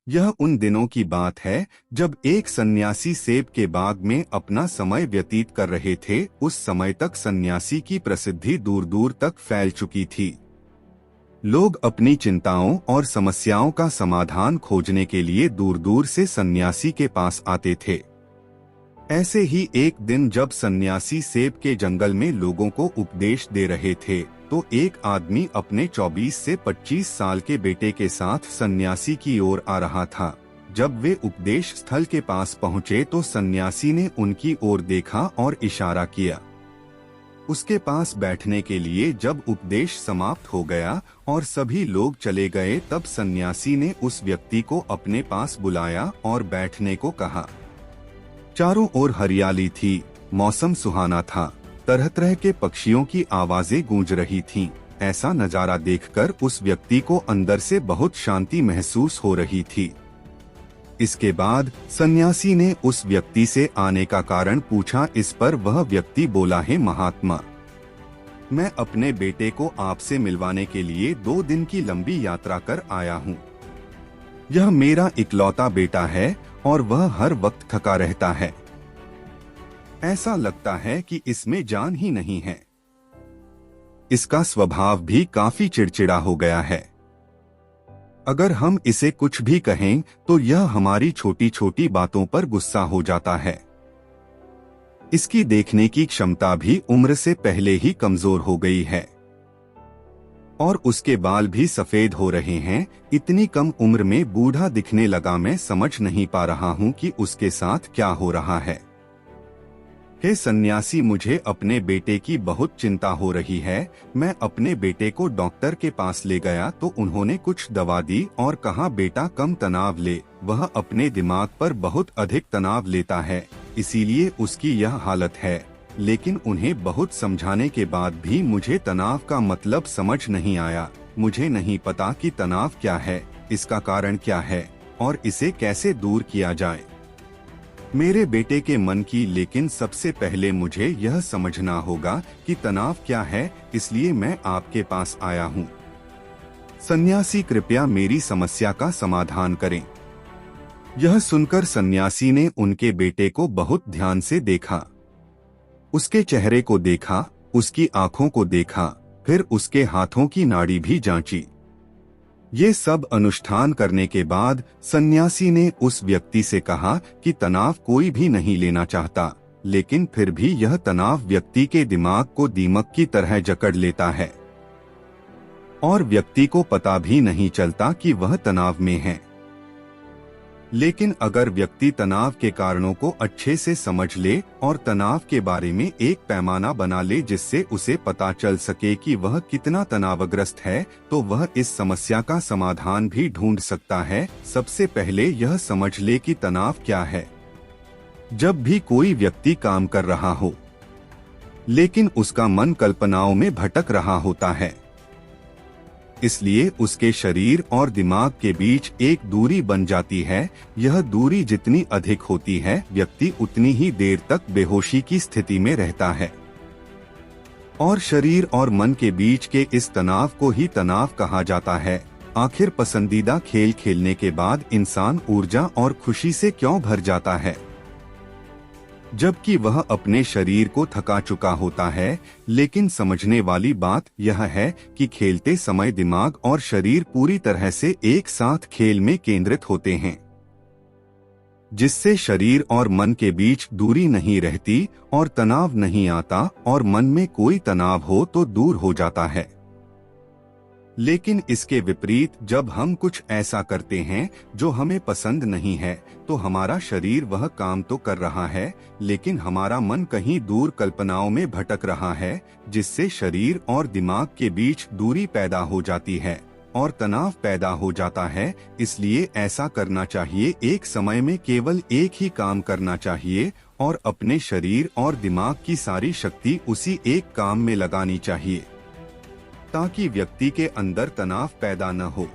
यह उन दिनों की बात है जब एक सन्यासी सेब के बाग में अपना समय व्यतीत कर रहे थे। उस समय तक सन्यासी की प्रसिद्धि दूर दूर तक फैल चुकी थी। लोग अपनी चिंताओं और समस्याओं का समाधान खोजने के लिए दूर दूर से सन्यासी के पास आते थे। ऐसे ही एक दिन जब सन्यासी सेब के जंगल में लोगों को उपदेश दे रहे थे, तो एक आदमी अपने 24 से 25 साल के बेटे के साथ सन्यासी की ओर आ रहा था। जब वे उपदेश स्थल के पास पहुंचे तो सन्यासी ने उनकी ओर देखा और इशारा किया। उसके पास बैठने के लिए जब उपदेश समाप्त हो गया और सभी लोग चले गए, तब सन्यासी ने उस व्यक्ति को अपने पास बुलाया और बैठने को कहा। चारों ओर हरियाली थी, मौसम सुहाना था, तरह तरह के पक्षियों की आवाजें गूंज रही थीं। ऐसा नजारा देखकर उस व्यक्ति को अंदर से बहुत शांति महसूस हो रही थी। इसके बाद सन्यासी ने उस व्यक्ति से आने का कारण पूछा। इस पर वह व्यक्ति बोला है, महात्मा, मैं अपने बेटे को आपसे मिलवाने के लिए 2 दिन की लंबी यात्रा कर आया हूँ। यह मेरा इकलौता बेटा है और वह हर वक्त थका रहता है। ऐसा लगता है कि इसमें जान ही नहीं है। इसका स्वभाव भी काफी चिड़चिड़ा हो गया है। अगर हम इसे कुछ भी कहें तो यह हमारी छोटी छोटी बातों पर गुस्सा हो जाता है। इसकी देखने की क्षमता भी उम्र से पहले ही कमजोर हो गई है और उसके बाल भी सफेद हो रहे हैं। इतनी कम उम्र में बूढ़ा दिखने लगा। मैं समझ नहीं पा रहा हूँ कि उसके साथ क्या हो रहा है। हे सन्यासी, मुझे अपने बेटे की बहुत चिंता हो रही है। मैं अपने बेटे को डॉक्टर के पास ले गया तो उन्होंने कुछ दवा दी और कहा, बेटा कम तनाव ले। वह अपने दिमाग पर बहुत अधिक तनाव लेता है, इसीलिए उसकी यह हालत है। लेकिन उन्हें बहुत समझाने के बाद भी मुझे तनाव का मतलब समझ नहीं आया। मुझे नहीं पता कि तनाव क्या है, इसका कारण क्या है और इसे कैसे दूर किया जाए मेरे बेटे के मन की। लेकिन सबसे पहले मुझे यह समझना होगा कि तनाव क्या है, इसलिए मैं आपके पास आया हूँ। सन्यासी, कृपया मेरी समस्या का समाधान करें। यह सुनकर सन्यासी ने उनके बेटे को बहुत ध्यान से देखा। उसके चेहरे को देखा, उसकी आंखों को देखा, फिर उसके हाथों की नाड़ी भी जांची। ये सब अनुष्ठान करने के बाद सन्यासी ने उस व्यक्ति से कहा कि तनाव कोई भी नहीं लेना चाहता, लेकिन फिर भी यह तनाव व्यक्ति के दिमाग को दीमक की तरह जकड़ लेता है और व्यक्ति को पता भी नहीं चलता कि वह तनाव में है। लेकिन अगर व्यक्ति तनाव के कारणों को अच्छे से समझ ले और तनाव के बारे में एक पैमाना बना ले जिससे उसे पता चल सके कि वह कितना तनावग्रस्त है, तो वह इस समस्या का समाधान भी ढूंढ सकता है। सबसे पहले यह समझ ले कि तनाव क्या है। जब भी कोई व्यक्ति काम कर रहा हो लेकिन उसका मन कल्पनाओं में भटक रहा होता है, इसलिए उसके शरीर और दिमाग के बीच एक दूरी बन जाती है। यह दूरी जितनी अधिक होती है, व्यक्ति उतनी ही देर तक बेहोशी की स्थिति में रहता है और शरीर और मन के बीच के इस तनाव को ही तनाव कहा जाता है। आखिर पसंदीदा खेल खेलने के बाद इंसान ऊर्जा और खुशी से क्यों भर जाता है, जबकि वह अपने शरीर को थका चुका होता है। लेकिन समझने वाली बात यह है कि खेलते समय दिमाग और शरीर पूरी तरह से एक साथ खेल में केंद्रित होते हैं, जिससे शरीर और मन के बीच दूरी नहीं रहती और तनाव नहीं आता, और मन में कोई तनाव हो तो दूर हो जाता है। लेकिन इसके विपरीत जब हम कुछ ऐसा करते हैं जो हमें पसंद नहीं है, तो हमारा शरीर वह काम तो कर रहा है, लेकिन हमारा मन कहीं दूर कल्पनाओं में भटक रहा है, जिससे शरीर और दिमाग के बीच दूरी पैदा हो जाती है और तनाव पैदा हो जाता है। इसलिए ऐसा करना चाहिए, एक समय में केवल एक ही काम करना चाहिए और अपने शरीर और दिमाग की सारी शक्ति उसी एक काम में लगानी चाहिए, ताकि व्यक्ति के अंदर तनाव पैदा न हो।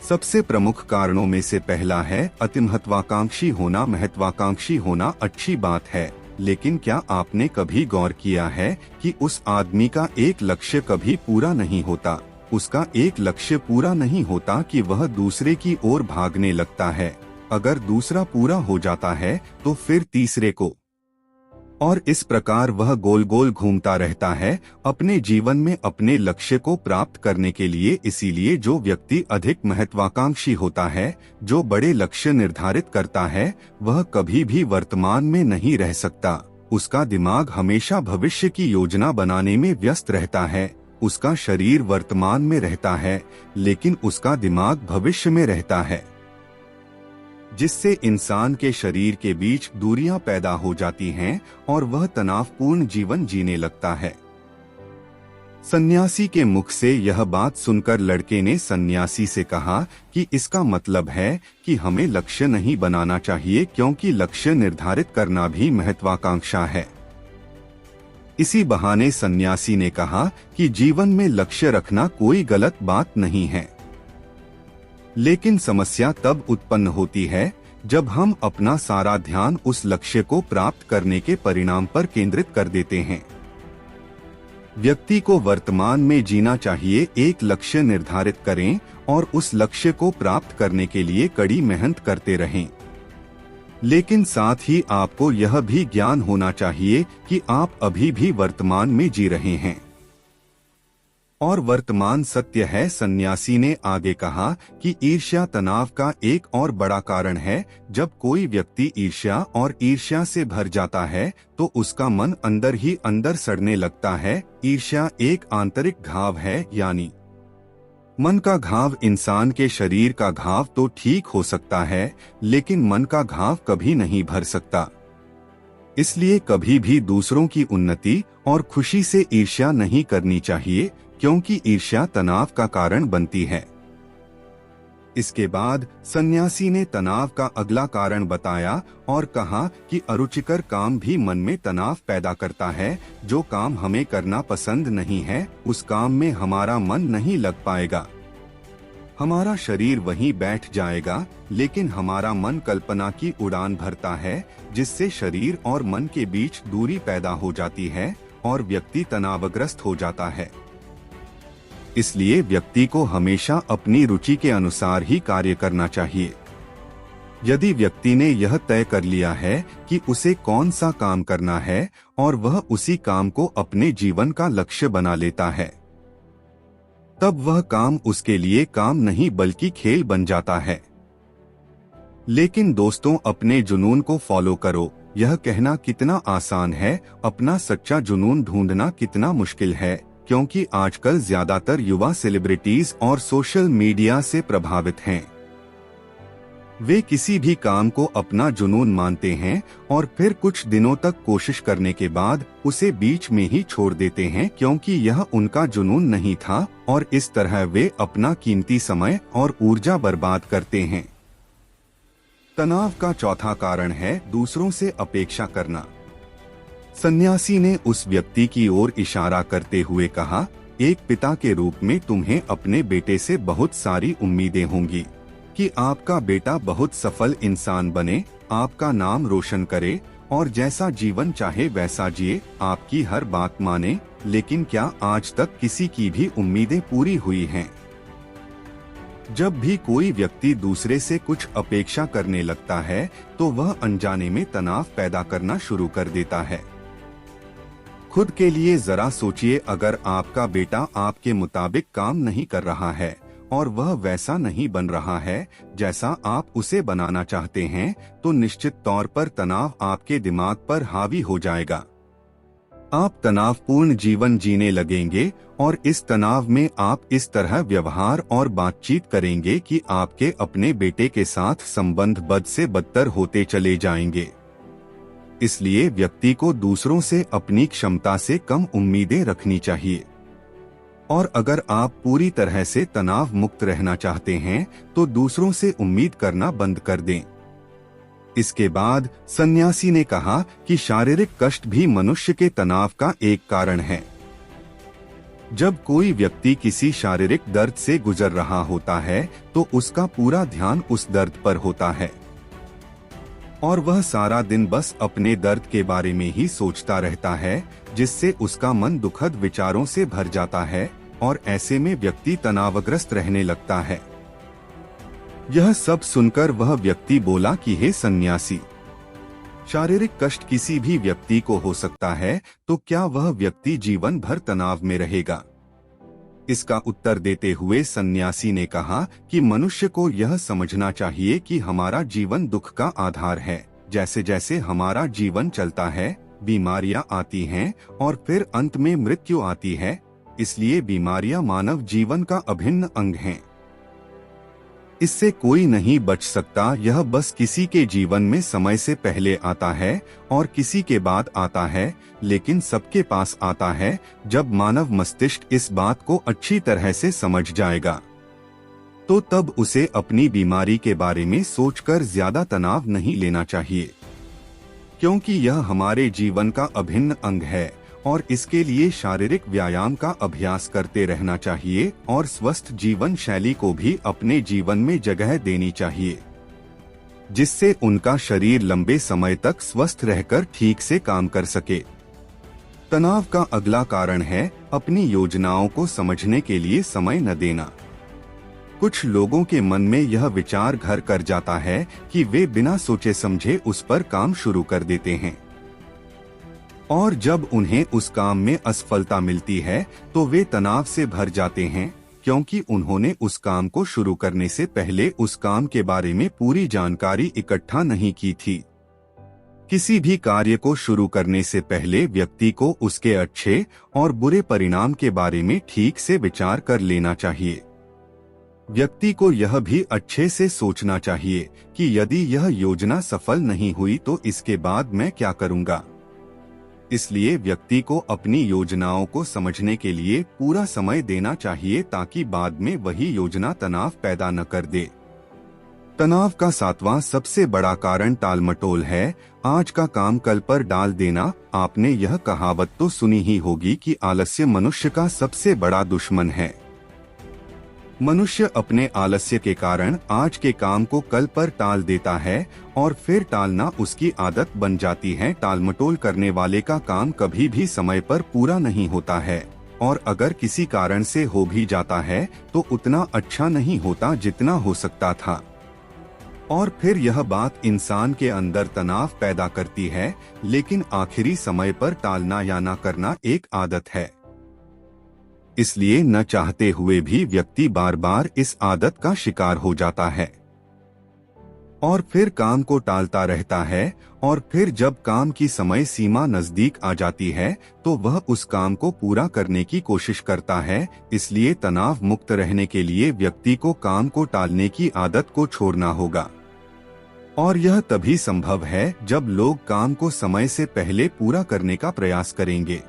सबसे प्रमुख कारणों में से पहला है अति महत्वाकांक्षी होना। महत्वाकांक्षी होना अच्छी बात है, लेकिन क्या आपने कभी गौर किया है कि उस आदमी का एक लक्ष्य कभी पूरा नहीं होता, उसका एक लक्ष्य पूरा नहीं होता कि वह दूसरे की ओर भागने लगता है। अगर दूसरा पूरा हो जाता है तो फिर तीसरे को, और इस प्रकार वह गोल गोल घूमता रहता है अपने जीवन में अपने लक्ष्य को प्राप्त करने के लिए। इसीलिए जो व्यक्ति अधिक महत्वाकांक्षी होता है, जो बड़े लक्ष्य निर्धारित करता है, वह कभी भी वर्तमान में नहीं रह सकता। उसका दिमाग हमेशा भविष्य की योजना बनाने में व्यस्त रहता है। उसका शरीर वर्तमान में रहता है, लेकिन उसका दिमाग भविष्य में रहता है, जिससे इंसान के शरीर के बीच दूरियां पैदा हो जाती हैं और वह तनावपूर्ण जीवन जीने लगता है। सन्यासी के मुख से यह बात सुनकर लड़के ने सन्यासी से कहा कि इसका मतलब है कि हमें लक्ष्य नहीं बनाना चाहिए, क्योंकि लक्ष्य निर्धारित करना भी महत्वाकांक्षा है। इसी बहाने सन्यासी ने कहा कि जीवन में लक्ष्य रखना कोई गलत बात नहीं है, लेकिन समस्या तब उत्पन्न होती है जब हम अपना सारा ध्यान उस लक्ष्य को प्राप्त करने के परिणाम पर केंद्रित कर देते हैं। व्यक्ति को वर्तमान में जीना चाहिए, एक लक्ष्य निर्धारित करें और उस लक्ष्य को प्राप्त करने के लिए कड़ी मेहनत करते रहें। लेकिन साथ ही आपको यह भी ज्ञान होना चाहिए कि आप अभी भी वर्तमान में जी रहे हैं और वर्तमान सत्य है। सन्यासी ने आगे कहा कि ईर्ष्या तनाव का एक और बड़ा कारण है। जब कोई व्यक्ति ईर्ष्या से भर जाता है तो उसका मन अंदर ही अंदर सड़ने लगता है। ईर्ष्या एक आंतरिक घाव है, यानी मन का घाव। इंसान के शरीर का घाव तो ठीक हो सकता है, लेकिन मन का घाव कभी नहीं भर सकता। इसलिए कभी भी दूसरों की उन्नति और खुशी से ईर्ष्या नहीं करनी चाहिए, क्योंकि ईर्ष्या तनाव का कारण बनती है। इसके बाद सन्यासी ने तनाव का अगला कारण बताया और कहा कि अरुचिकर काम भी मन में तनाव पैदा करता है। जो काम हमें करना पसंद नहीं है, उस काम में हमारा मन नहीं लग पाएगा। हमारा शरीर वहीं बैठ जाएगा, लेकिन हमारा मन कल्पना की उड़ान भरता है, जिससे शरीर और मन के बीच दूरी पैदा हो जाती है और व्यक्ति तनावग्रस्त हो जाता है। इसलिए व्यक्ति को हमेशा अपनी रुचि के अनुसार ही कार्य करना चाहिए। यदि व्यक्ति ने यह तय कर लिया है कि उसे कौन सा काम करना है और वह उसी काम को अपने जीवन का लक्ष्य बना लेता है, तब वह काम उसके लिए काम नहीं बल्कि खेल बन जाता है। लेकिन दोस्तों, अपने जुनून को फॉलो करो, यह कहना कितना आसान है, अपना सच्चा जुनून ढूंढना कितना मुश्किल है। क्योंकि आजकल ज्यादातर युवा सेलिब्रिटीज और सोशल मीडिया से प्रभावित हैं। वे किसी भी काम को अपना जुनून मानते हैं और फिर कुछ दिनों तक कोशिश करने के बाद उसे बीच में ही छोड़ देते हैं, क्योंकि यह उनका जुनून नहीं था, और इस तरह वे अपना कीमती समय और ऊर्जा बर्बाद करते हैं। तनाव का चौथा कारण है दूसरों से अपेक्षा करना। सन्यासी ने उस व्यक्ति की ओर इशारा करते हुए कहा, एक पिता के रूप में तुम्हें अपने बेटे से बहुत सारी उम्मीदें होंगी कि आपका बेटा बहुत सफल इंसान बने, आपका नाम रोशन करे और जैसा जीवन चाहे वैसा जिए, आपकी हर बात माने। लेकिन क्या आज तक किसी की भी उम्मीदें पूरी हुई हैं? जब भी कोई व्यक्ति दूसरे से कुछ अपेक्षा करने लगता है तो वह अनजाने में तनाव पैदा करना शुरू कर देता है। खुद के लिए जरा सोचिए, अगर आपका बेटा आपके मुताबिक काम नहीं कर रहा है और वह वैसा नहीं बन रहा है जैसा आप उसे बनाना चाहते हैं, तो निश्चित तौर पर तनाव आपके दिमाग पर हावी हो जाएगा। आप तनावपूर्ण जीवन जीने लगेंगे और इस तनाव में आप इस तरह व्यवहार और बातचीत करेंगे कि आपके अपने बेटे के साथ संबंध बद से बदतर होते चले जाएंगे। इसलिए व्यक्ति को दूसरों से अपनी क्षमता से कम उम्मीदें रखनी चाहिए। और अगर आप पूरी तरह से तनाव मुक्त रहना चाहते हैं तो दूसरों से उम्मीद करना बंद कर दें। इसके बाद सन्यासी ने कहा कि शारीरिक कष्ट भी मनुष्य के तनाव का एक कारण है। जब कोई व्यक्ति किसी शारीरिक दर्द से गुजर रहा होता है तो उसका पूरा ध्यान उस दर्द पर होता है और वह सारा दिन बस अपने दर्द के बारे में ही सोचता रहता है, जिससे उसका मन दुखद विचारों से भर जाता है और ऐसे में व्यक्ति तनावग्रस्त रहने लगता है। यह सब सुनकर वह व्यक्ति बोला कि हे सन्यासी, शारीरिक कष्ट किसी भी व्यक्ति को हो सकता है, तो क्या वह व्यक्ति जीवन भर तनाव में रहेगा? इसका उत्तर देते हुए सन्यासी ने कहा कि मनुष्य को यह समझना चाहिए कि हमारा जीवन दुख का आधार है। जैसे जैसे हमारा जीवन चलता है, बीमारियां आती हैं और फिर अंत में मृत्यु आती है। इसलिए बीमारियां मानव जीवन का अभिन्न अंग हैं। इससे कोई नहीं बच सकता। यह बस किसी के जीवन में समय से पहले आता है और किसी के बाद आता है, लेकिन सबके पास आता है जब मानव मस्तिष्क इस बात को अच्छी तरह से समझ जाएगा। तो तब उसे अपनी बीमारी के बारे में सोचकर ज्यादा तनाव नहीं लेना चाहिए, क्योंकि यह हमारे जीवन का अभिन्न अंग है और इसके लिए शारीरिक व्यायाम का अभ्यास करते रहना चाहिए और स्वस्थ जीवन शैली को भी अपने जीवन में जगह देनी चाहिए, जिससे उनका शरीर लंबे समय तक स्वस्थ रहकर ठीक से काम कर सके। तनाव का अगला कारण है अपनी योजनाओं को समझने के लिए समय न देना। कुछ लोगों के मन में यह विचार घर कर जाता है कि वे बिना सोचे समझे उस पर काम शुरू कर देते हैं, और जब उन्हें उस काम में असफलता मिलती है तो वे तनाव से भर जाते हैं, क्योंकि उन्होंने उस काम को शुरू करने से पहले उस काम के बारे में पूरी जानकारी इकट्ठा नहीं की थी। किसी भी कार्य को शुरू करने से पहले व्यक्ति को उसके अच्छे और बुरे परिणाम के बारे में ठीक से विचार कर लेना चाहिए। व्यक्ति को यह भी अच्छे से सोचना चाहिए कि यदि यह योजना सफल नहीं हुई तो इसके बाद मैं क्या करूंगा। इसलिए व्यक्ति को अपनी योजनाओं को समझने के लिए पूरा समय देना चाहिए, ताकि बाद में वही योजना तनाव पैदा न कर दे। तनाव का 7वां सबसे बड़ा कारण टालमटोल है। आज का काम कल पर डाल देना। आपने यह कहावत तो सुनी ही होगी कि आलस्य मनुष्य का सबसे बड़ा दुश्मन है। मनुष्य अपने आलस्य के कारण आज के काम को कल पर टाल देता है और फिर टालना उसकी आदत बन जाती है। टालमटोल करने वाले का काम कभी भी समय पर पूरा नहीं होता है, और अगर किसी कारण से हो भी जाता है तो उतना अच्छा नहीं होता जितना हो सकता था। और फिर यह बात इंसान के अंदर तनाव पैदा करती है। लेकिन आखिरी समय पर टालना या ना करना एक आदत है, इसलिए न चाहते हुए भी व्यक्ति बार बार इस आदत का शिकार हो जाता है और फिर काम को टालता रहता है। और फिर जब काम की समय सीमा नजदीक आ जाती है तो वह उस काम को पूरा करने की कोशिश करता है। इसलिए तनाव मुक्त रहने के लिए व्यक्ति को काम को टालने की आदत को छोड़ना होगा, और यह तभी संभव है जब लोग काम को समय से पहले पूरा करने का प्रयास करेंगे।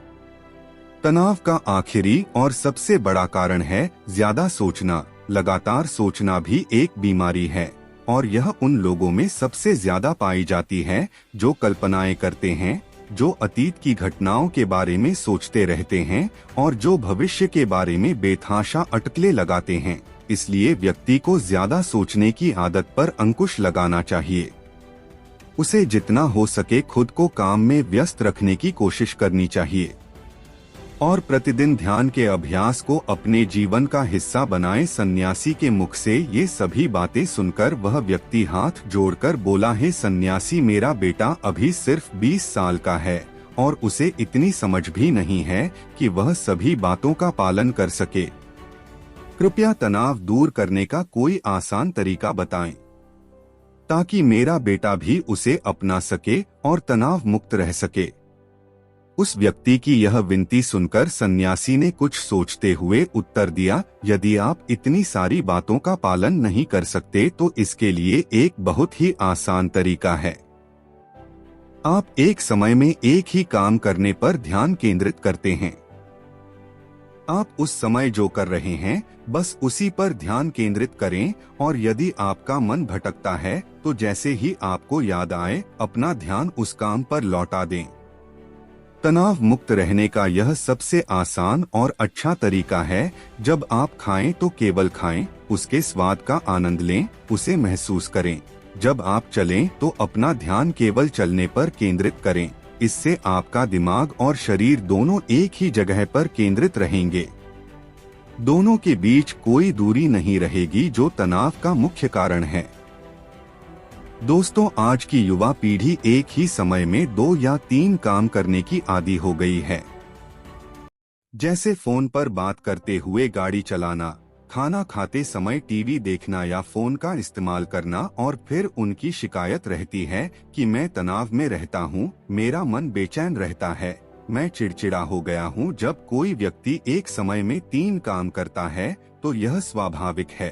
तनाव का आखिरी और सबसे बड़ा कारण है ज्यादा सोचना। लगातार सोचना भी एक बीमारी है, और यह उन लोगों में सबसे ज्यादा पाई जाती है जो कल्पनाएं करते हैं, जो अतीत की घटनाओं के बारे में सोचते रहते हैं और जो भविष्य के बारे में बेतहाशा अटकलें लगाते हैं। इसलिए व्यक्ति को ज्यादा सोचने की आदत पर अंकुश लगाना चाहिए। उसे जितना हो सके खुद को काम में व्यस्त रखने की कोशिश करनी चाहिए, और प्रतिदिन ध्यान के अभ्यास को अपने जीवन का हिस्सा बनाएं। सन्यासी के मुख से ये सभी बातें सुनकर वह व्यक्ति हाथ जोड़कर बोला, हे सन्यासी, मेरा बेटा अभी सिर्फ 20 साल का है और उसे इतनी समझ भी नहीं है कि वह सभी बातों का पालन कर सके। कृपया तनाव दूर करने का कोई आसान तरीका बताएं, ताकि मेरा बेटा भी उसे अपना सके और तनाव मुक्त रह सके। उस व्यक्ति की यह विनती सुनकर सन्यासी ने कुछ सोचते हुए उत्तर दिया, यदि आप इतनी सारी बातों का पालन नहीं कर सकते तो इसके लिए एक बहुत ही आसान तरीका है। आप एक समय में एक ही काम करने पर ध्यान केंद्रित करते हैं। आप उस समय जो कर रहे हैं बस उसी पर ध्यान केंद्रित करें, और यदि आपका मन भटकता है तो जैसे ही आपको याद आए अपना ध्यान उस काम पर लौटा दें। तनाव मुक्त रहने का यह सबसे आसान और अच्छा तरीका है। जब आप खाएं तो केवल खाएं, उसके स्वाद का आनंद लें, उसे महसूस करें। जब आप चलें तो अपना ध्यान केवल चलने पर केंद्रित करें। इससे आपका दिमाग और शरीर दोनों एक ही जगह पर केंद्रित रहेंगे। दोनों के बीच कोई दूरी नहीं रहेगी, जो तनाव का मुख्य कारण है। दोस्तों, आज की युवा पीढ़ी एक ही समय में 2 या 3 काम करने की आदी हो गई है। जैसे फोन पर बात करते हुए गाड़ी चलाना, खाना खाते समय टीवी देखना या फोन का इस्तेमाल करना, और फिर उनकी शिकायत रहती है कि मैं तनाव में रहता हूँ, मेरा मन बेचैन रहता है, मैं चिड़चिड़ा हो गया हूँ। जब कोई व्यक्ति एक समय में 3 काम करता है तो यह स्वाभाविक है।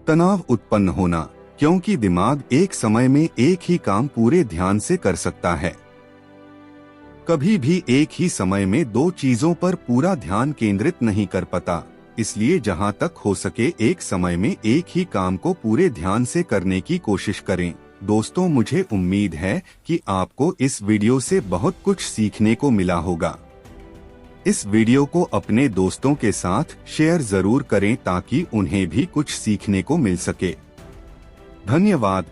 तनाव उत्पन्न होना, क्योंकि दिमाग एक समय में एक ही काम पूरे ध्यान से कर सकता है। कभी भी एक ही समय में 2 चीजों पर पूरा ध्यान केंद्रित नहीं कर पाता, इसलिए जहां तक हो सके एक समय में एक ही काम को पूरे ध्यान से करने की कोशिश करें। दोस्तों, मुझे उम्मीद है कि आपको इस वीडियो से बहुत कुछ सीखने को मिला होगा। इस वीडियो को अपने दोस्तों के साथ शेयर जरूर करें ताकि उन्हें भी कुछ सीखने को मिल सके। धन्यवाद।